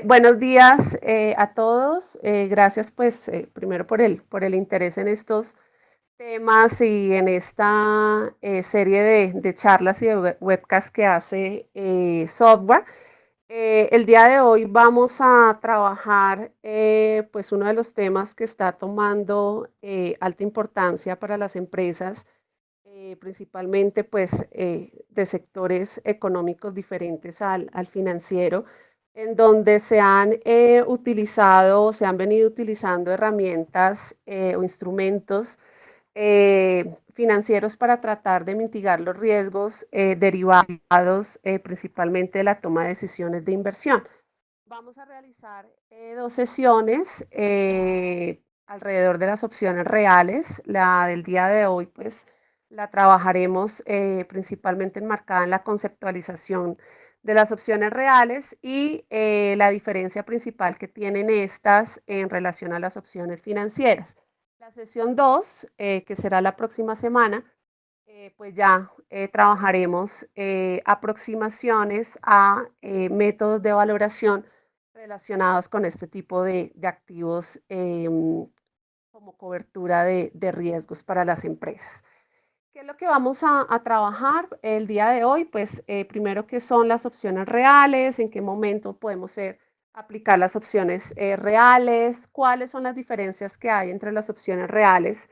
Buenos días a todos. Gracias pues primero por el interés en estos temas y en esta serie de charlas y de webcasts que hace Software. El día de hoy vamos a trabajar pues uno de los temas que está tomando alta importancia para las empresas, principalmente pues de sectores económicos diferentes al financiero, en donde se han utilizado, se han venido utilizando herramientas o instrumentos financieros para tratar de mitigar los riesgos derivados principalmente de la toma de decisiones de inversión. Vamos a realizar dos sesiones alrededor de las opciones reales. La del día de hoy, pues, la trabajaremos principalmente enmarcada en la conceptualización de las opciones reales y la diferencia principal que tienen estas en relación a las opciones financieras. La sesión 2, que será la próxima semana, pues ya trabajaremos aproximaciones a métodos de valoración relacionados con este tipo de activos como cobertura de riesgos para las empresas. ¿Qué es lo que vamos a trabajar el día de hoy? Pues primero, ¿qué son las opciones reales? ¿En qué momento podemos aplicar las opciones reales? ¿Cuáles son las diferencias que hay entre las opciones reales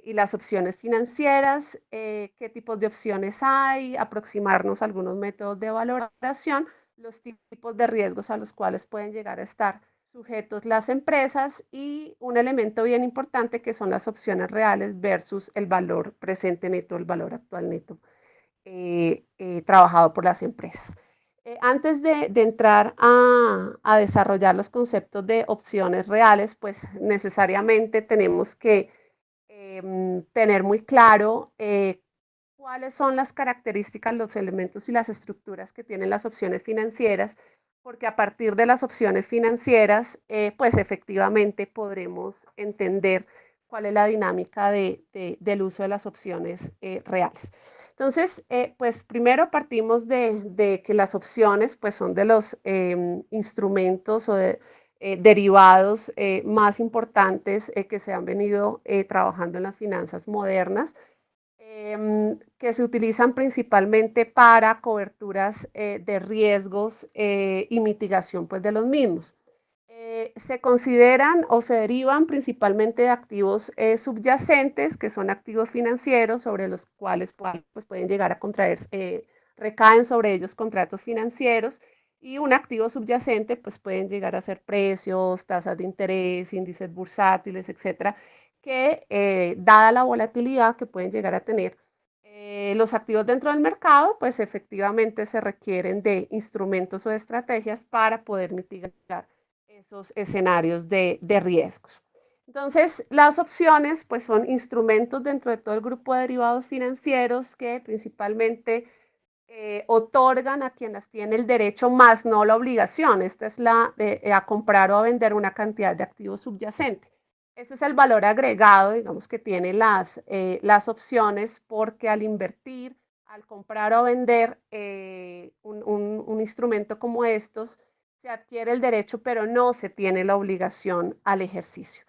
y las opciones financieras? ¿Qué tipos de opciones hay? Aproximarnos a algunos métodos de valoración, los tipos de riesgos a los cuales pueden llegar a estar sujetos las empresas y un elemento bien importante que son las opciones reales versus el valor presente neto, el valor actual neto trabajado por las empresas. Antes de entrar a desarrollar los conceptos de opciones reales, pues necesariamente tenemos que tener muy claro cuáles son las características, los elementos y las estructuras que tienen las opciones financieras, porque a partir de las opciones financieras, pues efectivamente podremos entender cuál es la dinámica del uso de las opciones reales. Entonces, pues primero partimos de que las opciones pues son de los instrumentos o derivados más importantes que se han venido trabajando en las finanzas modernas, que se utilizan principalmente para coberturas de riesgos y mitigación pues, de los mismos. Se consideran o se derivan principalmente de activos subyacentes, que son activos financieros sobre los cuales pues, pueden llegar a contraer, recaen sobre ellos contratos financieros, y un activo subyacente pues pueden llegar a ser precios, tasas de interés, índices bursátiles, etcétera, que dada la volatilidad que pueden llegar a tener los activos dentro del mercado, pues efectivamente se requieren de instrumentos o de estrategias para poder mitigar esos escenarios de riesgos. Entonces, las opciones pues son instrumentos dentro de todo el grupo de derivados financieros que principalmente otorgan a quienes tienen el derecho más no la obligación. Esta es la de a comprar o a vender una cantidad de activos subyacentes. Ese es el valor agregado, digamos, que tienen las opciones, porque al invertir, al comprar o vender un instrumento como estos, se adquiere el derecho, pero no se tiene la obligación al ejercicio.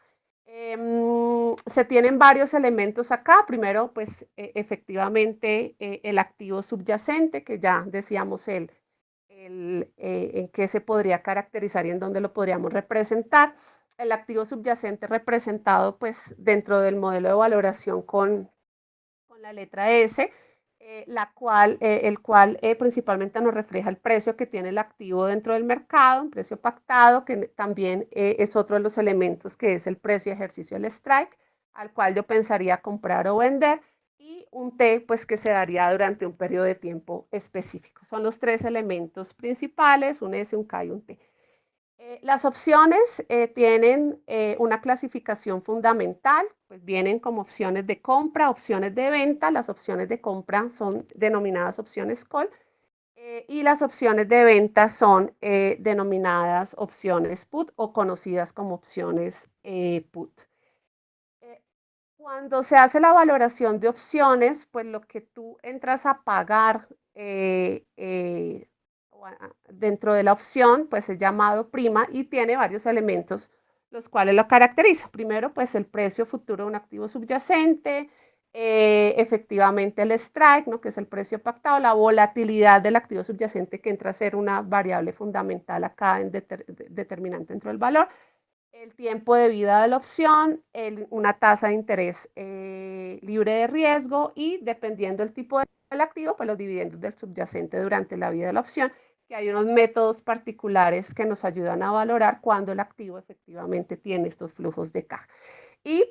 Se tienen varios elementos acá. Primero, pues efectivamente el activo subyacente, que ya decíamos en qué se podría caracterizar y en dónde lo podríamos representar. El activo subyacente representado pues dentro del modelo de valoración con la letra S, el cual principalmente nos refleja el precio que tiene el activo dentro del mercado, un precio pactado, que también es otro de los elementos, que es el precio de ejercicio del strike, al cual yo pensaría comprar o vender, y un T pues que se daría durante un periodo de tiempo específico. Son los tres elementos principales, un S, un K y un T. Las opciones tienen una clasificación fundamental, pues vienen como opciones de compra, opciones de venta. Las opciones de compra son denominadas opciones call y las opciones de venta son denominadas opciones put o conocidas como opciones put. Eh, Cuando se hace la valoración de opciones, pues lo que tú entras a pagar dentro de la opción, pues es llamado prima y tiene varios elementos los cuales lo caracterizan. Primero, pues el precio futuro de un activo subyacente, efectivamente el strike, ¿no? Que es el precio pactado, la volatilidad del activo subyacente que entra a ser una variable fundamental acá en determinante dentro del valor, el tiempo de vida de la opción, una tasa de interés libre de riesgo y dependiendo del tipo del activo, pues los dividendos del subyacente durante la vida de la opción, que hay unos métodos particulares que nos ayudan a valorar cuando el activo efectivamente tiene estos flujos de caja. Y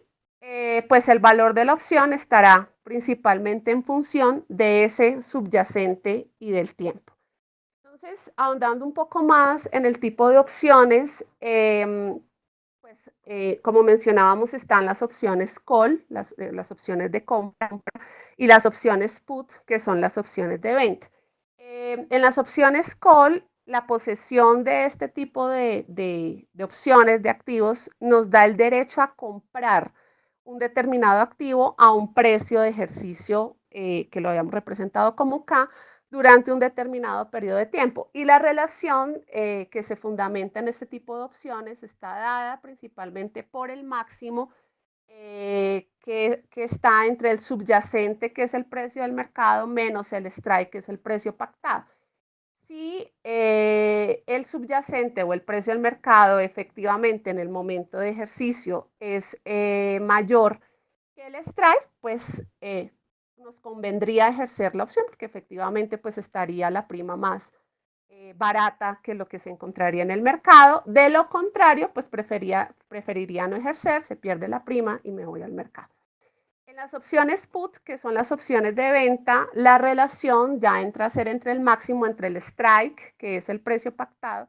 pues el valor de la opción estará principalmente en función de ese subyacente y del tiempo. Entonces, ahondando un poco más en el tipo de opciones, pues, como mencionábamos, están las opciones call, las opciones de compra, y las opciones put, que son las opciones de venta. En las opciones call, la posesión de este tipo de opciones, de activos, nos da el derecho a comprar un determinado activo a un precio de ejercicio que lo habíamos representado como K, durante un determinado periodo de tiempo. Y la relación que se fundamenta en este tipo de opciones está dada principalmente por el máximo que está entre el subyacente, que es el precio del mercado, menos el strike, que es el precio pactado. Si el subyacente o el precio del mercado efectivamente en el momento de ejercicio es mayor que el strike, pues nos convendría ejercer la opción porque efectivamente pues estaría la prima más barata que lo que se encontraría en el mercado. De lo contrario, pues preferiría no ejercer, se pierde la prima y me voy al mercado. En las opciones put, que son las opciones de venta, la relación ya entra a ser entre el máximo, entre el strike, que es el precio pactado,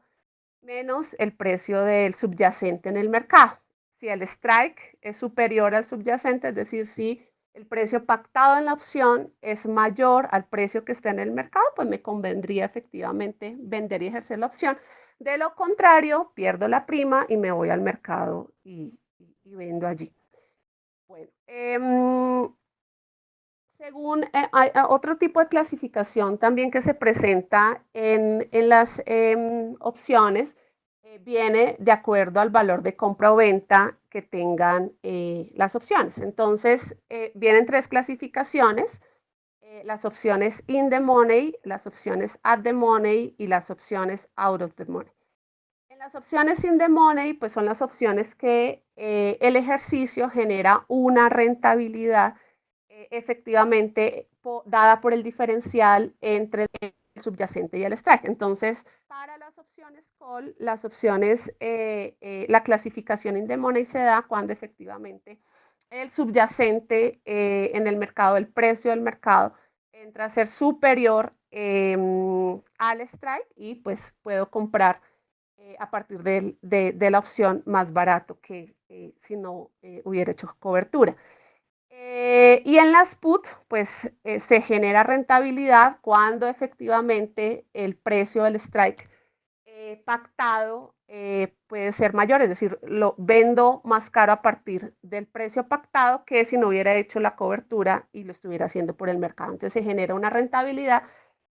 menos el precio del subyacente en el mercado. Si el strike es superior al subyacente, es decir, si el precio pactado en la opción es mayor al precio que está en el mercado, pues me convendría efectivamente vender y ejercer la opción. De lo contrario, pierdo la prima y me voy al mercado y vendo allí. Bueno, según hay otro tipo de clasificación también que se presenta en las opciones, viene de acuerdo al valor de compra o venta que tengan las opciones. Entonces, vienen tres clasificaciones, las opciones in the money, las opciones at the money y las opciones out of the money. En las opciones in the money, pues son las opciones que el ejercicio genera una rentabilidad efectivamente dada por el diferencial entre el subyacente y el strike. Entonces, para las opciones call, las opciones, la clasificación in the money se da cuando efectivamente el subyacente en el mercado, el precio del mercado, entra a ser superior al strike y pues puedo comprar a partir de la opción más barato que si no hubiera hecho cobertura. Y en las put, pues se genera rentabilidad cuando efectivamente el precio del strike pactado puede ser mayor, es decir, lo vendo más caro a partir del precio pactado que si no hubiera hecho la cobertura y lo estuviera haciendo por el mercado. Entonces se genera una rentabilidad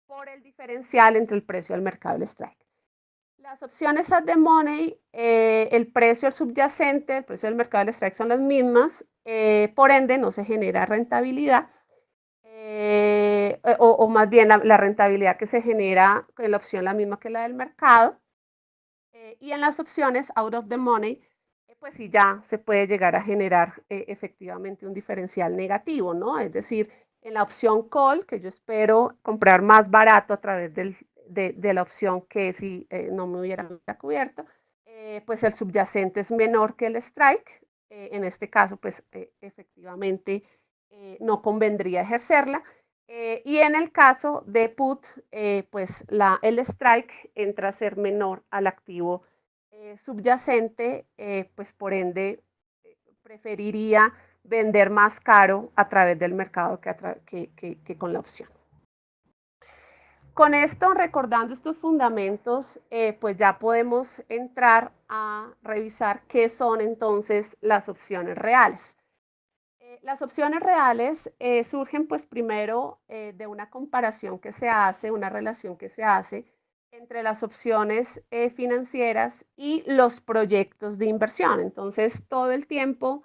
por el diferencial entre el precio del mercado y el strike. Las opciones at the money, el precio del subyacente, el precio del mercado del strike son las mismas, por ende no se genera rentabilidad, o más bien la rentabilidad que se genera en la opción la misma que la del mercado. Y en las opciones out of the money, pues sí ya se puede llegar a generar efectivamente un diferencial negativo, ¿no? Es decir, en la opción call, que yo espero comprar más barato a través de la opción que si no me hubiera cubierto, pues el subyacente es menor que el strike. En este caso, pues efectivamente no convendría ejercerla. Y en el caso de put, pues el strike entra a ser menor al activo subyacente, pues por ende preferiría vender más caro a través del mercado que con la opción. Con esto, recordando estos fundamentos, pues ya podemos entrar a revisar qué son entonces las opciones reales. Las opciones reales surgen pues primero de una comparación que se hace, una relación que se hace entre las opciones financieras y los proyectos de inversión. Entonces, todo el tiempo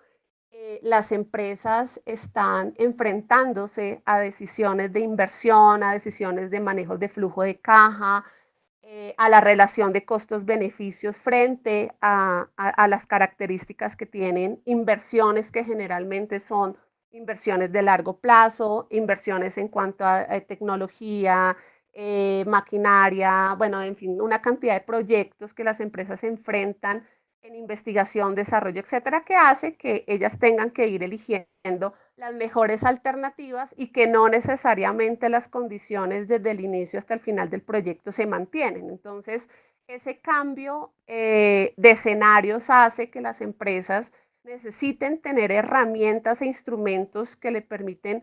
las empresas están enfrentándose a decisiones de inversión, a decisiones de manejo de flujo de caja, a la relación de costos-beneficios frente a las características que tienen inversiones que generalmente son inversiones de largo plazo, inversiones en cuanto a tecnología, maquinaria, bueno, en fin, una cantidad de proyectos que las empresas se enfrentan en investigación, desarrollo, etcétera, que hace que ellas tengan que ir eligiendo las mejores alternativas y que no necesariamente las condiciones desde el inicio hasta el final del proyecto se mantienen. Entonces, ese cambio de escenarios hace que las empresas necesiten tener herramientas e instrumentos que le permitan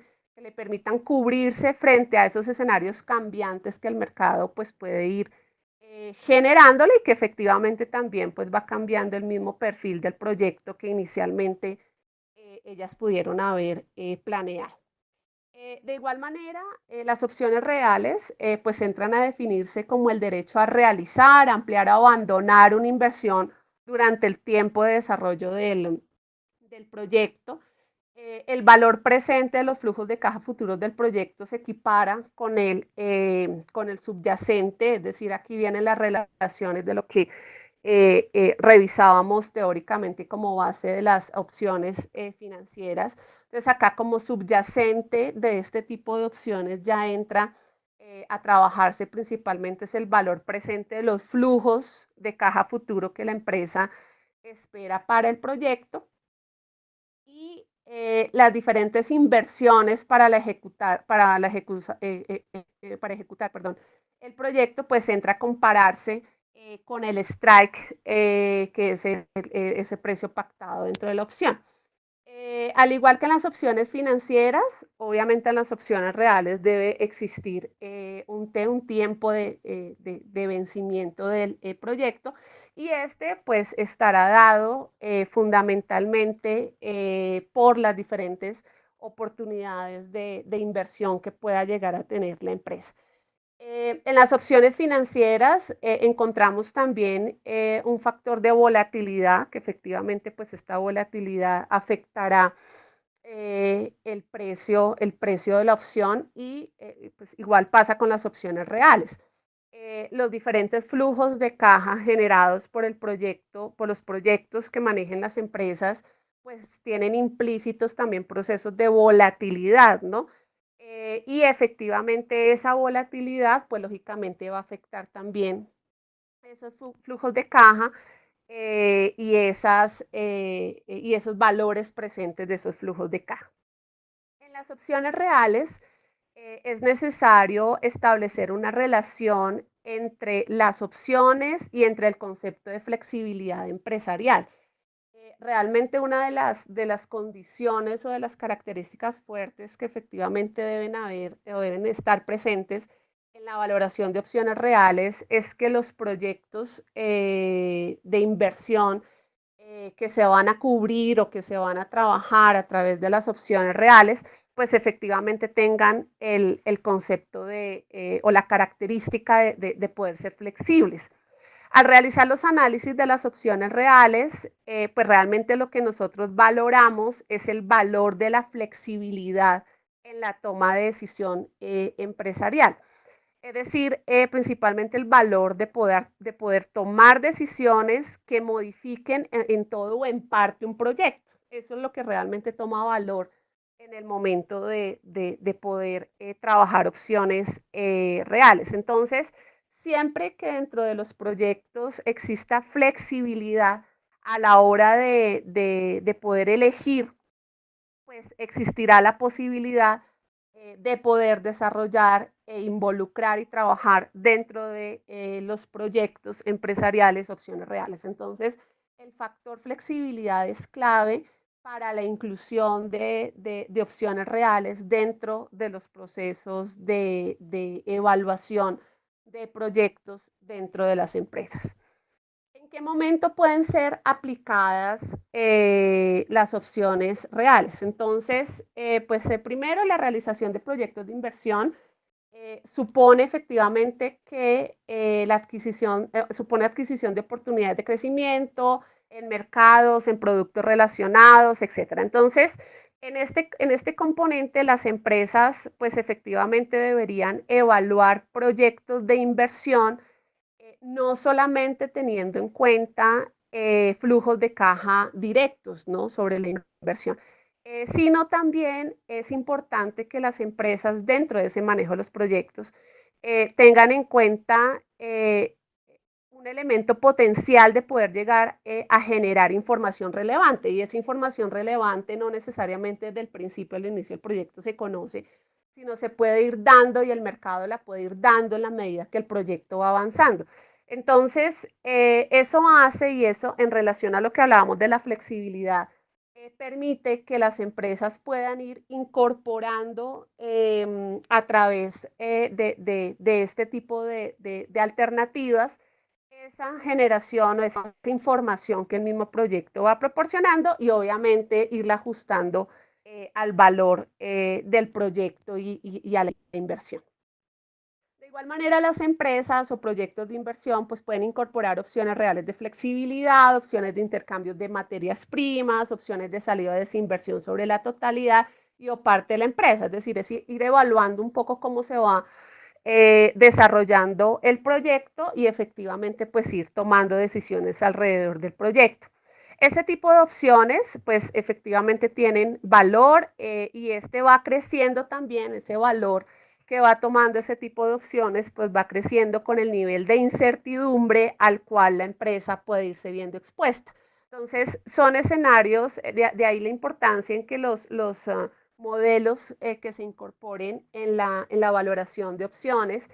cubrirse frente a esos escenarios cambiantes que el mercado pues, puede ir generándole y que efectivamente también pues, va cambiando el mismo perfil del proyecto que inicialmente ellas pudieron haber planeado. De igual manera, las opciones reales pues entran a definirse como el derecho a realizar, ampliar o abandonar una inversión durante el tiempo de desarrollo del proyecto. El valor presente de los flujos de caja futuros del proyecto se equipara con el subyacente, es decir, aquí vienen las relaciones de lo que revisábamos teóricamente como base de las opciones financieras. Entonces acá como subyacente de este tipo de opciones ya entra a trabajarse principalmente es el valor presente de los flujos de caja futuro que la empresa espera para el proyecto y las diferentes inversiones para ejecutar perdón, el proyecto, pues entra a compararse con el strike, que es ese precio pactado dentro de la opción. Al igual que en las opciones financieras, obviamente en las opciones reales debe existir un tiempo de vencimiento del proyecto y este pues estará dado fundamentalmente por las diferentes oportunidades de inversión que pueda llegar a tener la empresa. En las opciones financieras encontramos también un factor de volatilidad, que efectivamente pues esta volatilidad afectará el precio de la opción y pues igual pasa con las opciones reales. Los diferentes flujos de caja generados por el proyecto, por los proyectos que manejen las empresas, pues tienen implícitos también procesos de volatilidad, ¿no? Y efectivamente esa volatilidad, pues lógicamente va a afectar también esos flujos de caja y esos valores presentes de esos flujos de caja. En las opciones reales es necesario establecer una relación entre las opciones y entre el concepto de flexibilidad empresarial. Realmente una de las condiciones o de las características fuertes que efectivamente deben haber o deben estar presentes en la valoración de opciones reales es que los proyectos de inversión que se van a cubrir o que se van a trabajar a través de las opciones reales, pues efectivamente tengan el concepto o la característica de poder ser flexibles. Al realizar los análisis de las opciones reales, pues realmente lo que nosotros valoramos es el valor de la flexibilidad en la toma de decisión empresarial. Es decir, principalmente el valor de poder tomar decisiones que modifiquen en todo o en parte un proyecto. Eso es lo que realmente toma valor en el momento de poder trabajar opciones reales. Entonces, siempre que dentro de los proyectos exista flexibilidad a la hora de poder elegir, pues existirá la posibilidad de poder desarrollar e involucrar y trabajar dentro de los proyectos empresariales, opciones reales. Entonces, el factor flexibilidad es clave para la inclusión de opciones reales dentro de los procesos de evaluación de proyectos dentro de las empresas. ¿En qué momento pueden ser aplicadas las opciones reales? Entonces, pues primero la realización de proyectos de inversión supone efectivamente que la adquisición, supone adquisición de oportunidades de crecimiento en mercados, en productos relacionados, etcétera. Entonces, en este componente, las empresas, pues efectivamente deberían evaluar proyectos de inversión, no solamente teniendo en cuenta flujos de caja directos, ¿no? Sobre la inversión, sino también es importante que las empresas dentro de ese manejo de los proyectos tengan en cuenta un elemento potencial de poder llegar a generar información relevante, y esa información relevante no necesariamente desde el principio, al inicio del proyecto se conoce, sino se puede ir dando y el mercado la puede ir dando en la medida que el proyecto va avanzando. Entonces, eso hace, y eso en relación a lo que hablábamos de la flexibilidad, permite que las empresas puedan ir incorporando a través de este tipo de alternativas esa generación o esa información que el mismo proyecto va proporcionando, y obviamente irla ajustando al valor del proyecto y a la inversión. De igual manera, las empresas o proyectos de inversión pues pueden incorporar opciones reales de flexibilidad, opciones de intercambio de materias primas, opciones de salida de desinversión sobre la totalidad y o parte de la empresa. Es decir, es ir evaluando un poco cómo se va desarrollando el proyecto y efectivamente pues ir tomando decisiones alrededor del proyecto. Ese tipo de opciones pues efectivamente tienen valor y este va creciendo también, ese valor que va tomando ese tipo de opciones pues va creciendo con el nivel de incertidumbre al cual la empresa puede irse viendo expuesta. Entonces son escenarios, de ahí la importancia en que los modelos que se incorporen en la valoración de opciones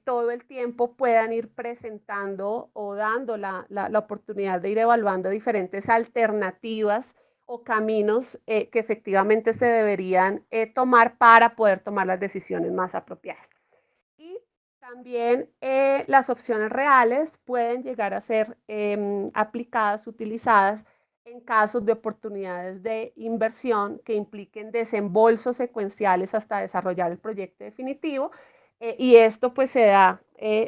todo el tiempo puedan ir presentando o dando la oportunidad de ir evaluando diferentes alternativas o caminos que efectivamente se deberían tomar para poder tomar las decisiones más apropiadas. Y también las opciones reales pueden llegar a ser aplicadas, utilizadas en casos de oportunidades de inversión que impliquen desembolsos secuenciales hasta desarrollar el proyecto definitivo. Y esto pues se da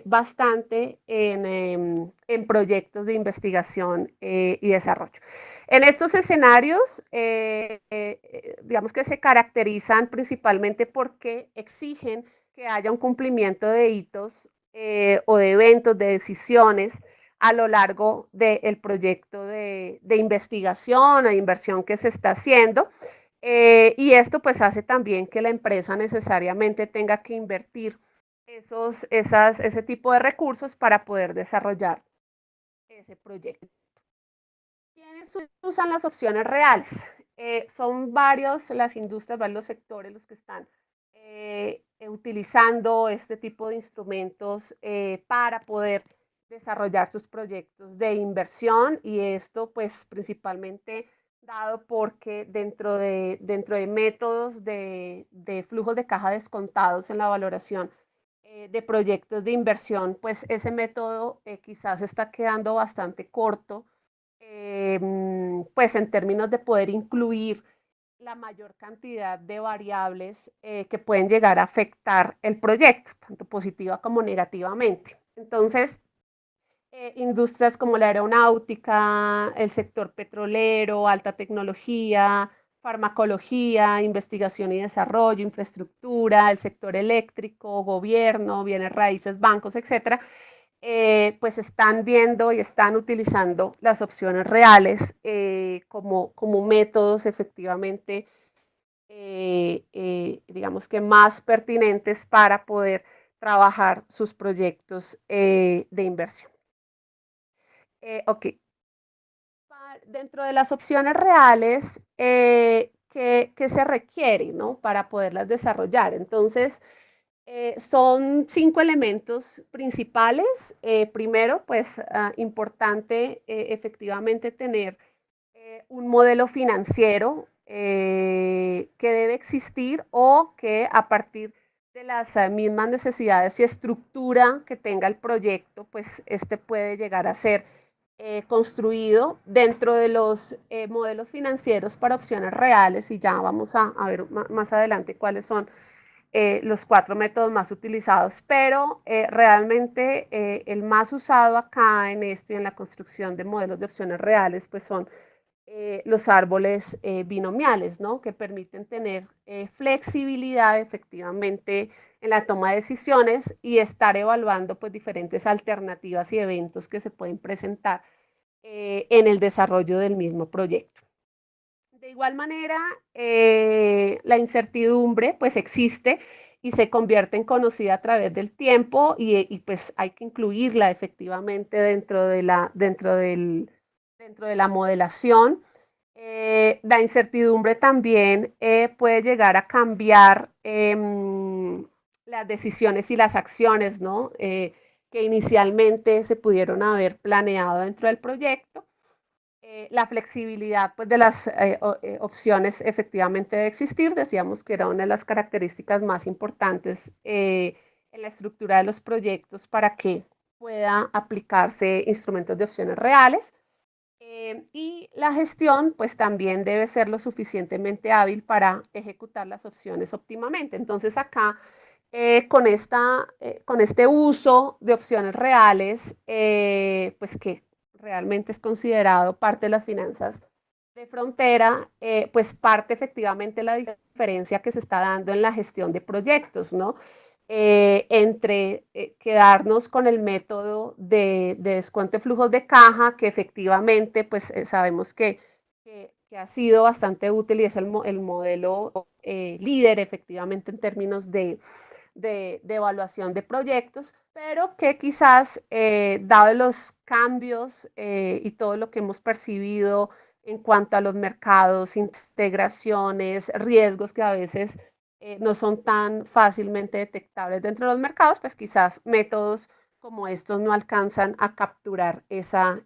bastante en proyectos de investigación y desarrollo. En estos escenarios, digamos que se caracterizan principalmente porque exigen que haya un cumplimiento de hitos o de eventos, de decisiones a lo largo del proyecto de investigación o de inversión que se está haciendo. Y esto pues hace también que la empresa necesariamente tenga que invertir ese tipo de recursos para poder desarrollar ese proyecto. ¿Quiénes usan las opciones reales? Son varios las industrias, varios sectores los que están utilizando este tipo de instrumentos para poder desarrollar sus proyectos de inversión, y esto pues principalmente dado porque dentro de métodos de flujos de caja descontados en la valoración de proyectos de inversión, pues ese método quizás está quedando bastante corto, pues en términos de poder incluir la mayor cantidad de variables que pueden llegar a afectar el proyecto, tanto positiva como negativamente. Entonces, industrias como la aeronáutica, el sector petrolero, alta tecnología, farmacología, investigación y desarrollo, infraestructura, el sector eléctrico, gobierno, bienes raíces, bancos, etcétera, pues están viendo y están utilizando las opciones reales como métodos efectivamente, digamos que más pertinentes para poder trabajar sus proyectos de inversión. Ok, dentro de las opciones reales, ¿qué se requiere, ¿no? Para poderlas desarrollar? Entonces, son 5 elementos principales. Primero, pues importante efectivamente tener un modelo financiero que debe existir o que a partir de las mismas necesidades y estructura que tenga el proyecto, pues este puede llegar a ser construido dentro de los modelos financieros para opciones reales, y ya vamos a ver más adelante cuáles son los 4 métodos más utilizados, pero realmente el más usado acá en esto y en la construcción de modelos de opciones reales, pues son los árboles binomiales, ¿no? Que permiten tener flexibilidad efectivamente en la toma de decisiones y estar evaluando pues diferentes alternativas y eventos que se pueden presentar en el desarrollo del mismo proyecto. De igual manera, la incertidumbre pues existe y se convierte en conocida a través del tiempo y pues hay que incluirla efectivamente dentro de la modelación. La incertidumbre también puede llegar a cambiar las decisiones y las acciones, ¿no? Que inicialmente se pudieron haber planeado dentro del proyecto. La flexibilidad pues, de las opciones efectivamente debe existir. Decíamos que era una de las características más importantes en la estructura de los proyectos para que pueda aplicarse instrumentos de opciones reales. Y la gestión pues también debe ser lo suficientemente hábil para ejecutar las opciones óptimamente. Entonces acá con este uso de opciones reales, pues que realmente es considerado parte de las finanzas de frontera, pues parte efectivamente la diferencia que se está dando en la gestión de proyectos, ¿no? Entre quedarnos con el método de descuento de flujos de caja, que efectivamente pues sabemos que ha sido bastante útil y es el modelo líder efectivamente en términos de evaluación de proyectos, pero que quizás, dado los cambios y todo lo que hemos percibido en cuanto a los mercados, integraciones, riesgos que a veces no son tan fácilmente detectables dentro de los mercados, pues quizás métodos como estos no alcanzan a capturar esa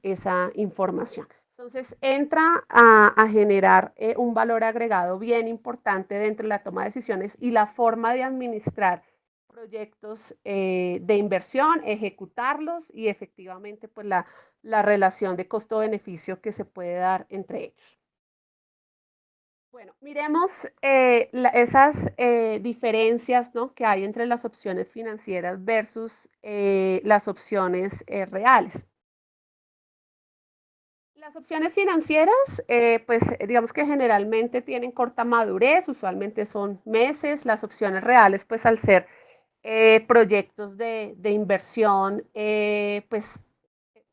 información. Entonces entra a generar un valor agregado bien importante dentro de la toma de decisiones y la forma de administrar proyectos de inversión, ejecutarlos y efectivamente pues la relación de costo-beneficio que se puede dar entre ellos. Bueno, miremos esas diferencias, ¿no? Que hay entre las opciones financieras versus las opciones reales. Las opciones financieras, pues digamos que generalmente tienen corta madurez, usualmente son meses. Las opciones reales, pues al ser proyectos de inversión, pues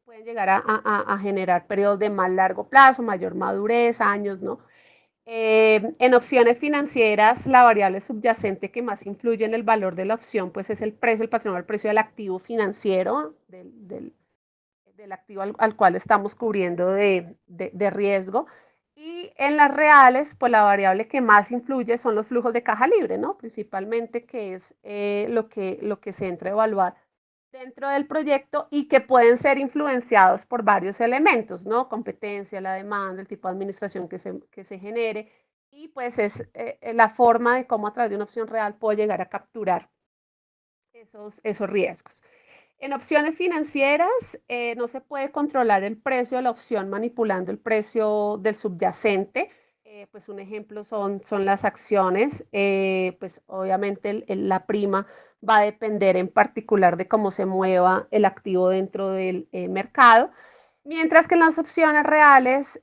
pueden llegar a generar periodos de más largo plazo, mayor madurez, años, ¿no? En opciones financieras, la variable subyacente que más influye en el valor de la opción, pues es el precio, el patrimonio, el precio del activo financiero, del activo al cual estamos cubriendo de riesgo. Y en las reales, pues la variable que más influye son los flujos de caja libre, ¿no? Principalmente, que es lo que se entra a evaluar dentro del proyecto y que pueden ser influenciados por varios elementos, ¿no? Competencia, la demanda, el tipo de administración que se genere, y pues es la forma de cómo a través de una opción real puedo llegar a capturar esos riesgos. En opciones financieras no se puede controlar el precio de la opción manipulando el precio del subyacente. Pues un ejemplo son las acciones. Pues obviamente la prima va a depender en particular de cómo se mueva el activo dentro del mercado. Mientras que en las opciones reales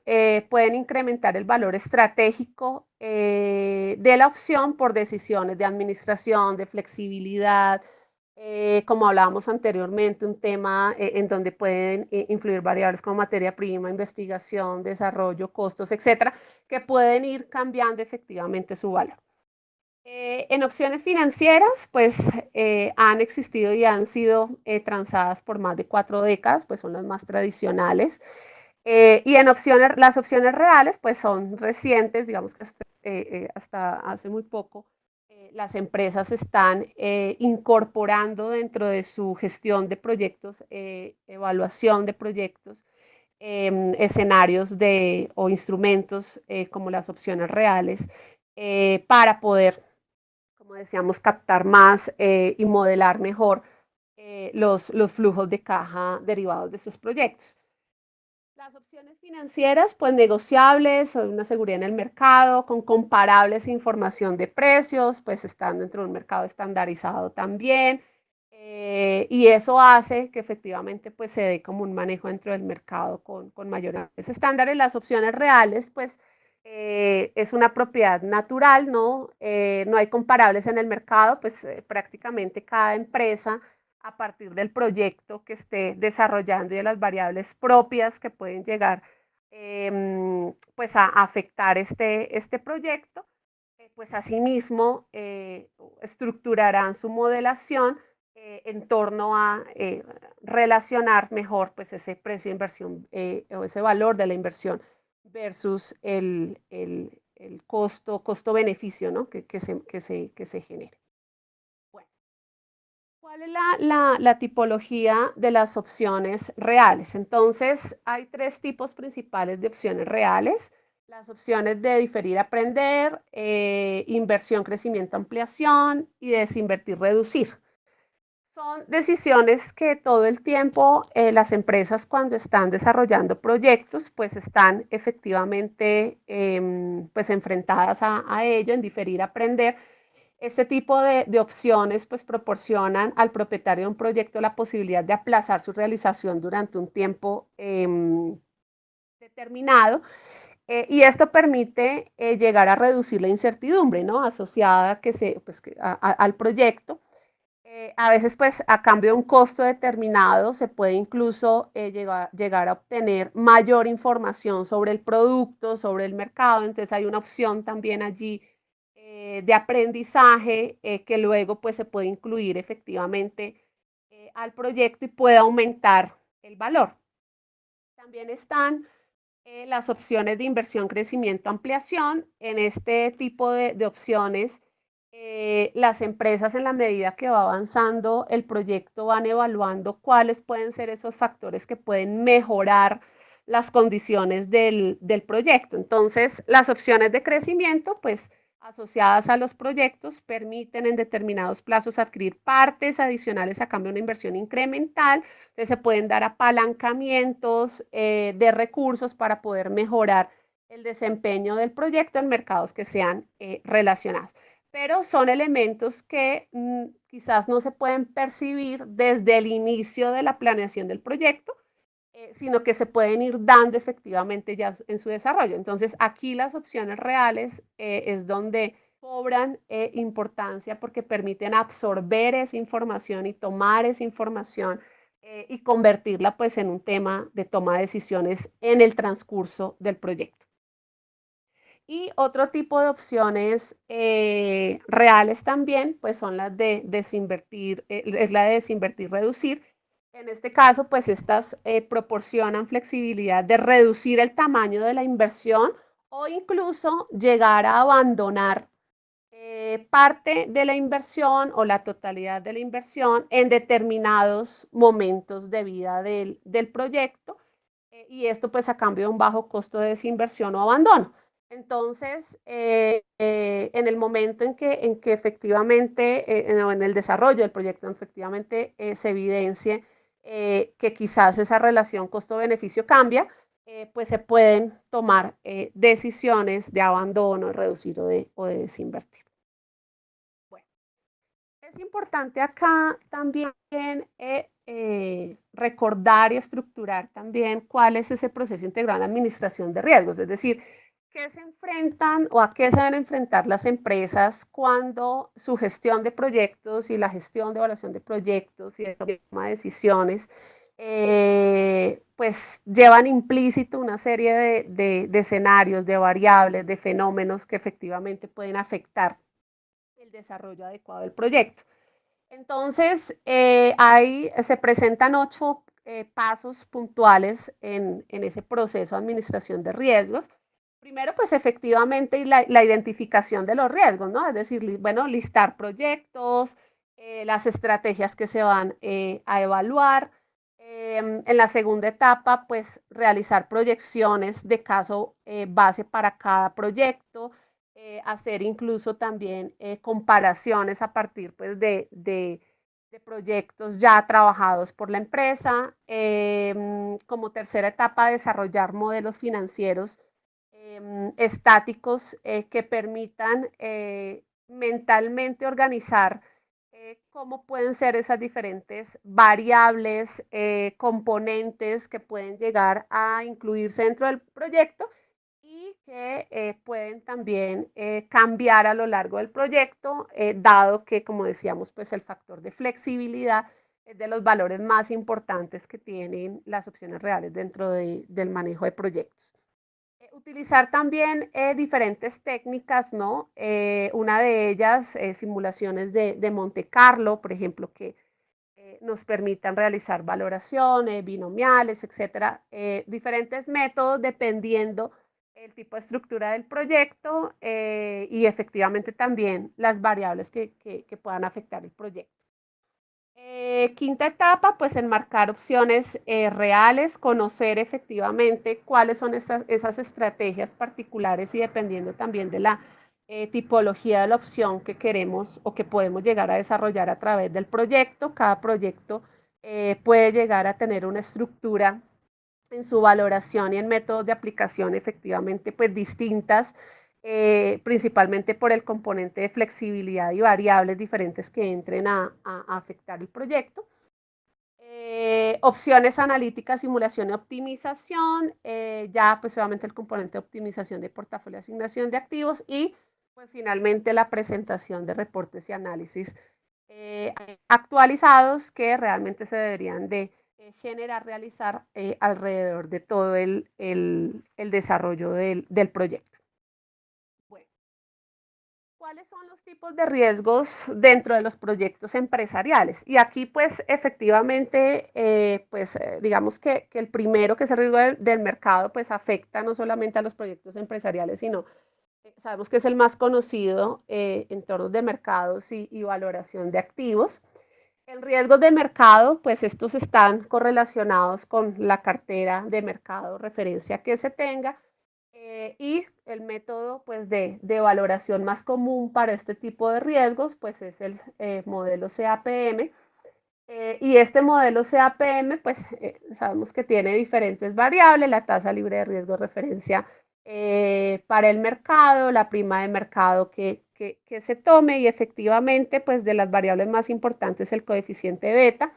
pueden incrementar el valor estratégico de la opción por decisiones de administración, de flexibilidad, como hablábamos anteriormente, un tema en donde pueden influir variables como materia prima, investigación, desarrollo, costos, etcétera, que pueden ir cambiando efectivamente su valor. En opciones financieras, pues han existido y han sido transadas por más de 4 décadas, pues son las más tradicionales. Y en las opciones reales, pues son recientes, digamos que hasta hace muy poco, las empresas están incorporando dentro de su gestión de proyectos, evaluación de proyectos, escenarios o instrumentos como las opciones reales para poder, como decíamos, captar más y modelar mejor los flujos de caja derivados de esos proyectos. Las opciones financieras, pues negociables, o una seguridad en el mercado, con comparables información de precios, pues están dentro de un mercado estandarizado también. Y eso hace que efectivamente pues se dé como un manejo dentro del mercado con mayores estándares. Las opciones reales, pues es una propiedad natural, ¿no? No hay comparables en el mercado, pues prácticamente cada empresa a partir del proyecto que esté desarrollando y de las variables propias que pueden llegar pues a afectar este proyecto, pues asimismo estructurarán su modelación en torno a relacionar mejor pues ese precio de inversión o ese valor de la inversión versus el costo-beneficio, ¿no? Que se genere. Bueno, ¿cuál es la tipología de las opciones reales? Entonces, hay tres tipos principales de opciones reales. Las opciones de diferir, aprender, inversión, crecimiento, ampliación y desinvertir, reducir. Son decisiones que todo el tiempo las empresas cuando están desarrollando proyectos, pues están efectivamente pues enfrentadas a ello, en diferir, aprender. Este tipo de opciones pues proporcionan al propietario de un proyecto la posibilidad de aplazar su realización durante un tiempo determinado y esto permite llegar a reducir la incertidumbre, ¿no? Asociada al proyecto. A veces, pues, a cambio de un costo determinado, se puede incluso llegar a obtener mayor información sobre el producto, sobre el mercado. Entonces, hay una opción también allí de aprendizaje que luego, pues, se puede incluir efectivamente al proyecto y puede aumentar el valor. También están las opciones de inversión, crecimiento, ampliación. En este tipo de opciones, las empresas en la medida que va avanzando el proyecto van evaluando cuáles pueden ser esos factores que pueden mejorar las condiciones del proyecto. Entonces, las opciones de crecimiento, pues asociadas a los proyectos, permiten en determinados plazos adquirir partes adicionales a cambio de una inversión incremental. Entonces, se pueden dar apalancamientos de recursos para poder mejorar el desempeño del proyecto en mercados que sean relacionados. Pero son elementos que quizás no se pueden percibir desde el inicio de la planeación del proyecto, sino que se pueden ir dando efectivamente ya en su desarrollo. Entonces, aquí las opciones reales es donde cobran importancia porque permiten absorber esa información y tomar esa información y convertirla pues en un tema de toma de decisiones en el transcurso del proyecto. Y otro tipo de opciones reales también, pues son las de desinvertir, es la de desinvertir, reducir. En este caso, pues estas proporcionan flexibilidad de reducir el tamaño de la inversión o incluso llegar a abandonar parte de la inversión o la totalidad de la inversión en determinados momentos de vida del proyecto y esto pues a cambio de un bajo costo de desinversión o abandono. Entonces, en el momento en que efectivamente, en el desarrollo del proyecto, efectivamente se evidencie que quizás esa relación costo-beneficio cambia, pues se pueden tomar decisiones de abandono, reducir o de desinvertir. Bueno, es importante acá también recordar y estructurar también cuál es ese proceso integral de administración de riesgos, es decir, qué se enfrentan o a qué se van a enfrentar las empresas cuando su gestión de proyectos y la gestión de evaluación de proyectos y de toma de decisiones pues llevan implícito una serie de escenarios, de variables, de fenómenos que efectivamente pueden afectar el desarrollo adecuado del proyecto. Entonces, ahí se presentan 8 pasos puntuales en ese proceso de administración de riesgos. Primero, pues efectivamente la identificación de los riesgos, ¿no? Es decir, bueno, listar proyectos, las estrategias que se van a evaluar. En la segunda etapa, pues realizar proyecciones de caso base para cada proyecto, hacer incluso también comparaciones a partir pues, de de proyectos ya trabajados por la empresa. Como tercera etapa, desarrollar modelos financieros estáticos que permitan mentalmente organizar cómo pueden ser esas diferentes variables, componentes que pueden llegar a incluirse dentro del proyecto y que pueden también cambiar a lo largo del proyecto, dado que, como decíamos, pues el factor de flexibilidad es de los valores más importantes que tienen las opciones reales dentro del manejo de proyectos. Utilizar también diferentes técnicas, ¿no? Una de ellas, simulaciones de Monte Carlo, por ejemplo, que nos permitan realizar valoraciones, binomiales, etcétera. Diferentes métodos dependiendo el tipo de estructura del proyecto y efectivamente también las variables que puedan afectar el proyecto. Quinta etapa, pues enmarcar opciones reales, conocer efectivamente cuáles son esas estrategias particulares y dependiendo también de la tipología de la opción que queremos o que podemos llegar a desarrollar a través del proyecto. Cada proyecto puede llegar a tener una estructura en su valoración y en métodos de aplicación efectivamente pues distintas, principalmente por el componente de flexibilidad y variables diferentes que entren a afectar el proyecto. Opciones analíticas, simulación y optimización, ya pues obviamente el componente de optimización de portafolio de asignación de activos y pues finalmente la presentación de reportes y análisis actualizados que realmente se deberían de generar, realizar alrededor de todo el desarrollo del proyecto. Bueno, ¿cuáles son los tipos de riesgos dentro de los proyectos empresariales? Y aquí pues efectivamente, digamos que el primero, que es el riesgo del mercado, pues afecta no solamente a los proyectos empresariales, sino sabemos que es el más conocido en torno de mercados y valoración de activos. El riesgo de mercado, pues estos están correlacionados con la cartera de mercado referencia que se tenga y el método pues de valoración más común para este tipo de riesgos pues es el modelo CAPM. Y este modelo CAPM, pues sabemos que tiene diferentes variables, la tasa libre de riesgo de referencia para el mercado, la prima de mercado que se tome y efectivamente, pues de las variables más importantes el coeficiente beta,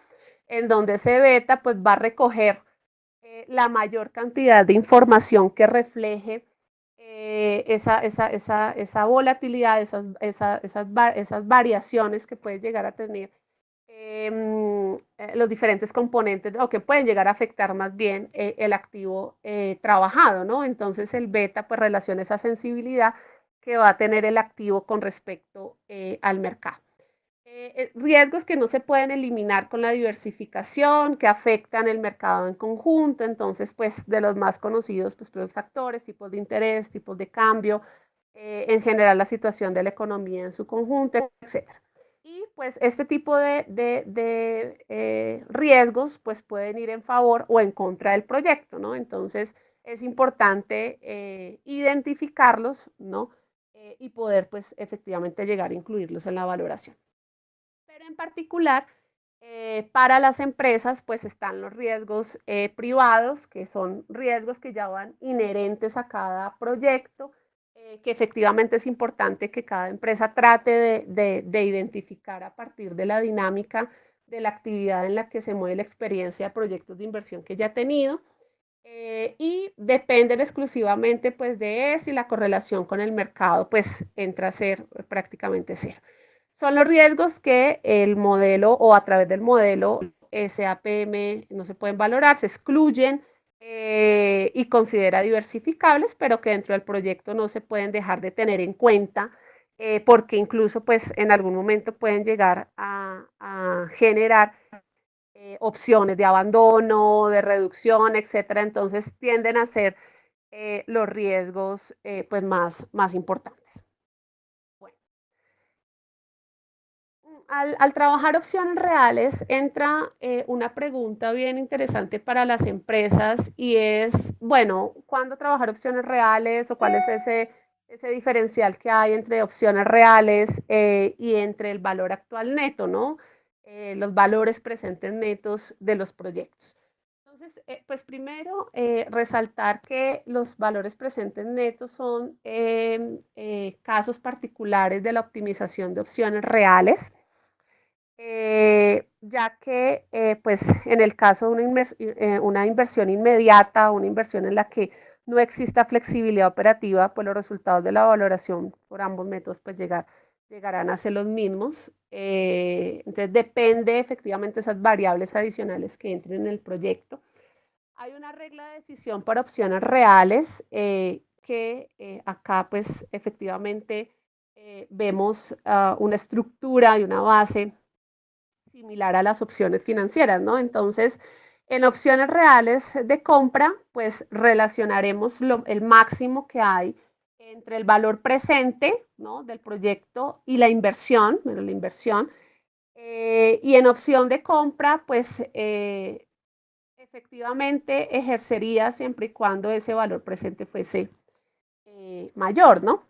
en donde ese beta pues va a recoger la mayor cantidad de información que refleje esa volatilidad, esas variaciones que puede llegar a tener los diferentes componentes o que pueden llegar a afectar más bien el activo trabajado, ¿no? Entonces el beta pues relaciona esa sensibilidad que va a tener el activo con respecto al mercado. Riesgos que no se pueden eliminar con la diversificación, que afectan el mercado en conjunto, entonces pues de los más conocidos pues los factores, tipos de interés, tipos de cambio, en general la situación de la economía en su conjunto, etcétera. Y pues este tipo de riesgos pues pueden ir en favor o en contra del proyecto, ¿no? Entonces es importante identificarlos, ¿no? Y poder pues efectivamente llegar a incluirlos en la valoración. Pero en particular, para las empresas pues están los riesgos privados, que son riesgos que ya van inherentes a cada proyecto, que efectivamente es importante que cada empresa trate de identificar a partir de la dinámica de la actividad en la que se mueve la experiencia de proyectos de inversión que ya ha tenido y dependen exclusivamente pues de eso y la correlación con el mercado pues entra a ser prácticamente cero. Son los riesgos que el modelo o a través del modelo SAPM no se pueden valorar, se excluyen y considera diversificables, pero que dentro del proyecto no se pueden dejar de tener en cuenta porque incluso pues en algún momento pueden llegar a generar opciones de abandono, de reducción, etcétera. Entonces tienden a ser los riesgos pues más importantes. Bueno. Al trabajar opciones reales entra una pregunta bien interesante para las empresas y es, bueno, ¿cuándo trabajar opciones reales o cuál es ese diferencial que hay entre opciones reales y entre el valor actual neto, ¿no? los valores presentes netos de los proyectos. Entonces, pues primero, resaltar que los valores presentes netos son casos particulares de la optimización de opciones reales, ya que pues en el caso de una inversión inmediata, una inversión en la que no exista flexibilidad operativa, pues los resultados de la valoración por ambos métodos pues llegarán a ser los mismos. Entonces depende efectivamente de esas variables adicionales que entren en el proyecto. Hay una regla de decisión para opciones reales que acá pues efectivamente vemos una estructura y una base similar a las opciones financieras, ¿no? Entonces, en opciones reales de compra, pues relacionaremos el máximo que hay entre el valor presente, ¿no?, del proyecto y la inversión, bueno, la inversión. Y en opción de compra, pues efectivamente ejercería siempre y cuando ese valor presente fuese mayor, ¿no?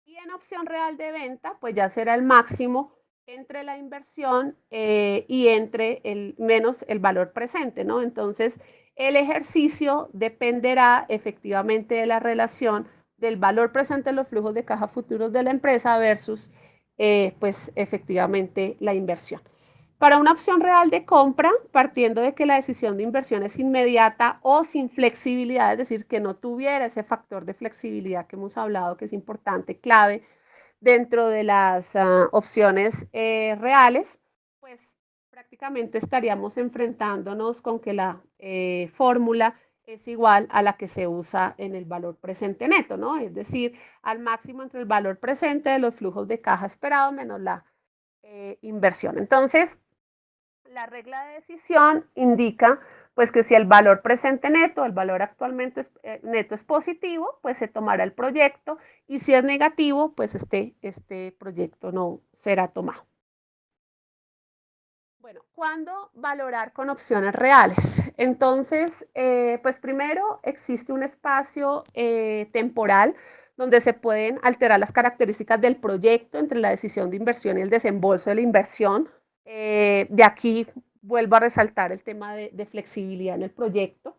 Y en opción real de venta, pues ya será el máximo entre la inversión y entre el menos el valor presente, ¿no? Entonces, el ejercicio dependerá efectivamente de la relación del valor presente en los flujos de caja futuros de la empresa versus, pues, efectivamente la inversión. Para una opción real de compra, partiendo de que la decisión de inversión es inmediata o sin flexibilidad, es decir, que no tuviera ese factor de flexibilidad que hemos hablado, que es importante, clave dentro de las opciones reales, pues prácticamente estaríamos enfrentándonos con que la fórmula es igual a la que se usa en el valor presente neto, ¿no? Es decir, al máximo entre el valor presente de los flujos de caja esperado menos la inversión. Entonces, la regla de decisión indica pues que si el valor presente neto, el valor actualmente neto es positivo, pues se tomará el proyecto, y si es negativo, pues este proyecto no será tomado. Bueno, ¿cuándo valorar con opciones reales? Entonces, pues primero existe un espacio temporal donde se pueden alterar las características del proyecto entre la decisión de inversión y el desembolso de la inversión. De aquí vuelvo a resaltar el tema de flexibilidad en el proyecto.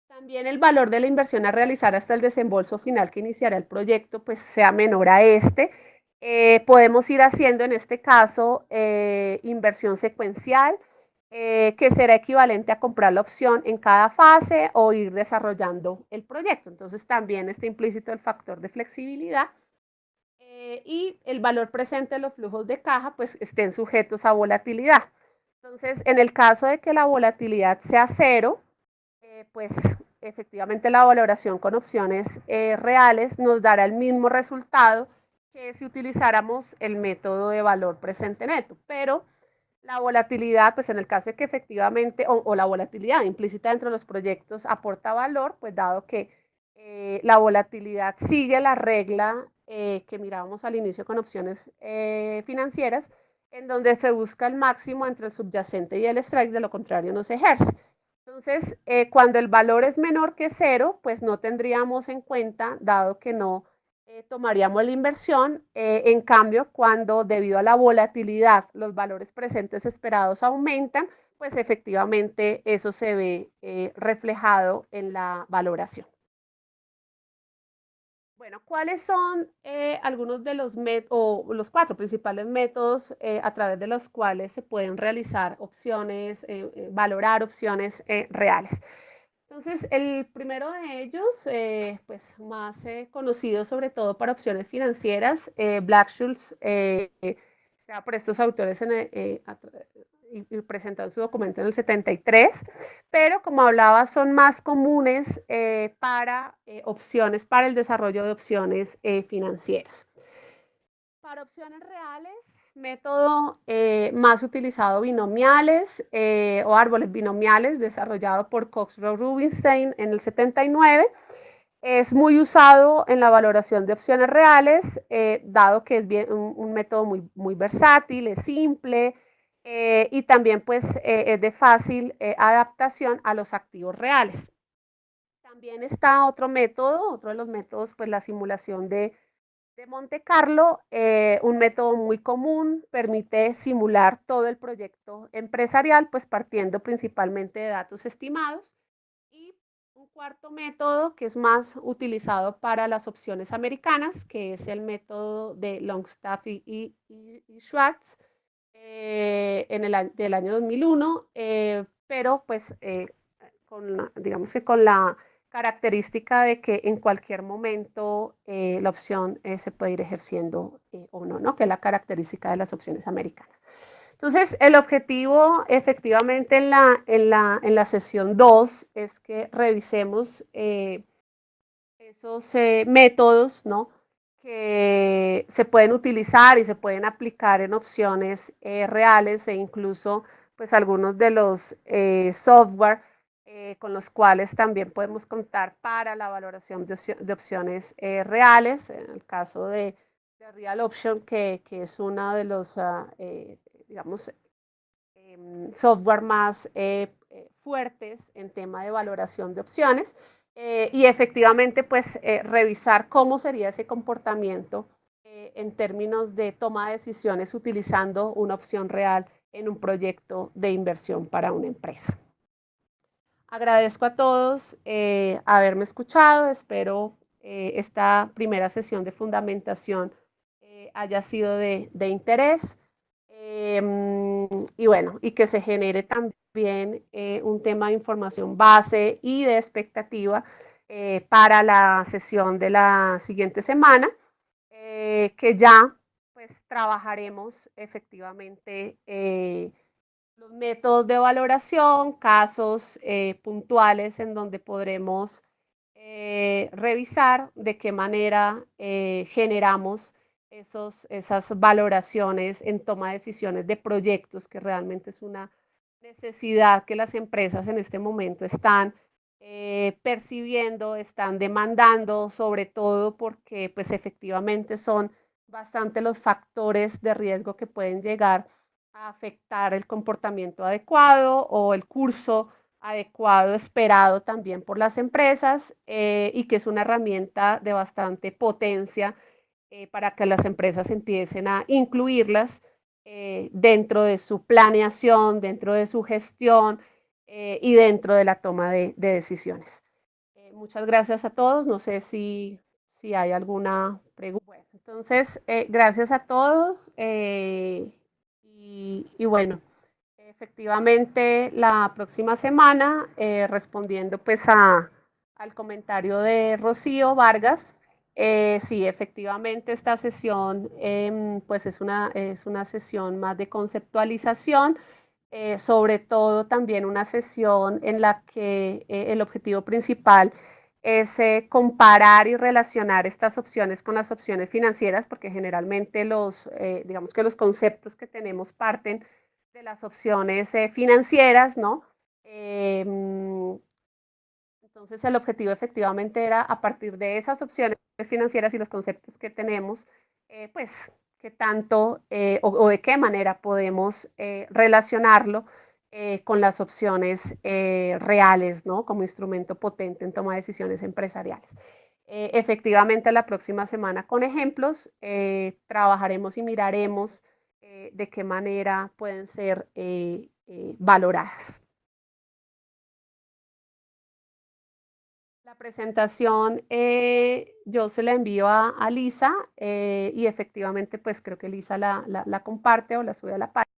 También el valor de la inversión a realizar hasta el desembolso final que iniciará el proyecto, pues sea menor a este. Podemos ir haciendo en este caso inversión secuencial, que será equivalente a comprar la opción en cada fase o ir desarrollando el proyecto. Entonces también está implícito el factor de flexibilidad. Y el valor presente de los flujos de caja pues estén sujetos a volatilidad. Entonces, en el caso de que la volatilidad sea cero, pues efectivamente la valoración con opciones reales nos dará el mismo resultado que si utilizáramos el método de valor presente neto, pero la volatilidad, pues en el caso de que efectivamente, o la volatilidad implícita dentro de los proyectos aporta valor, pues dado que la volatilidad sigue la regla que mirábamos al inicio con opciones financieras, en donde se busca el máximo entre el subyacente y el strike, de lo contrario no se ejerce. Entonces, cuando el valor es menor que cero, pues no tendríamos en cuenta, dado que no tomaríamos la inversión. En cambio, cuando debido a la volatilidad los valores presentes esperados aumentan, pues efectivamente eso se ve reflejado en la valoración. Bueno, ¿cuáles son algunos de los los cuatro principales métodos a través de los cuales se pueden realizar opciones, valorar opciones reales? Entonces, el primero de ellos, pues más conocido sobre todo para opciones financieras, Black-Scholes, por estos autores y presentó en su documento en el 73, pero como hablaba, son más comunes para opciones, para el desarrollo de opciones financieras. Para opciones reales, método más utilizado, binomiales o árboles binomiales, desarrollado por Cox-Rubinstein en el 79. Es muy usado en la valoración de opciones reales, dado que es un método muy versátil, es simple y también pues, es de fácil adaptación a los activos reales. También está otro método, otro de los métodos, pues la simulación de de Monte Carlo, un método muy común, permite simular todo el proyecto empresarial, pues partiendo principalmente de datos estimados. Y un cuarto método que es más utilizado para las opciones americanas, que es el método de Longstaff y Schwartz, del año 2001, pero pues digamos que con la característica de que en cualquier momento la opción se puede ir ejerciendo o no, ¿no? Que es la característica de las opciones americanas. Entonces, el objetivo efectivamente en la sesión 2 es que revisemos esos métodos, ¿no? Que se pueden utilizar y se pueden aplicar en opciones reales e incluso pues algunos de los software con los cuales también podemos contar para la valoración de opciones reales, en el caso de Real Option, que es uno de los, digamos, software más fuertes en tema de valoración de opciones. Y efectivamente, pues, revisar cómo sería ese comportamiento en términos de toma de decisiones utilizando una opción real en un proyecto de inversión para una empresa. Agradezco a todos haberme escuchado, espero esta primera sesión de fundamentación haya sido de interés. Y bueno, y que se genere también un tema de información base y de expectativa para la sesión de la siguiente semana, que ya pues trabajaremos efectivamente los métodos de valoración, casos puntuales en donde podremos revisar de qué manera generamos esas valoraciones en toma de decisiones de proyectos, que realmente es una necesidad que las empresas en este momento están percibiendo, están demandando, sobre todo porque pues efectivamente son bastante los factores de riesgo que pueden llegar a afectar el comportamiento adecuado o el curso adecuado esperado también por las empresas y que es una herramienta de bastante potencia para que las empresas empiecen a incluirlas dentro de su planeación, dentro de su gestión y dentro de la toma de decisiones. Muchas gracias a todos. No sé si hay alguna pregunta. Bueno, entonces, gracias a todos y bueno, efectivamente la próxima semana, respondiendo pues al comentario de Rocío Vargas, sí, efectivamente esta sesión pues es una sesión más de conceptualización, sobre todo también una sesión en la que el objetivo principal es comparar y relacionar estas opciones con las opciones financieras, porque generalmente digamos que los conceptos que tenemos parten de las opciones financieras, ¿no? Entonces el objetivo efectivamente era a partir de esas opciones financieras y los conceptos que tenemos, pues qué tanto o de qué manera podemos relacionarlo con las opciones reales, ¿no? Como instrumento potente en toma de decisiones empresariales. Efectivamente, la próxima semana con ejemplos trabajaremos y miraremos de qué manera pueden ser valoradas. La presentación yo se la envío a Lisa y efectivamente pues creo que Lisa la comparte o la sube a la página.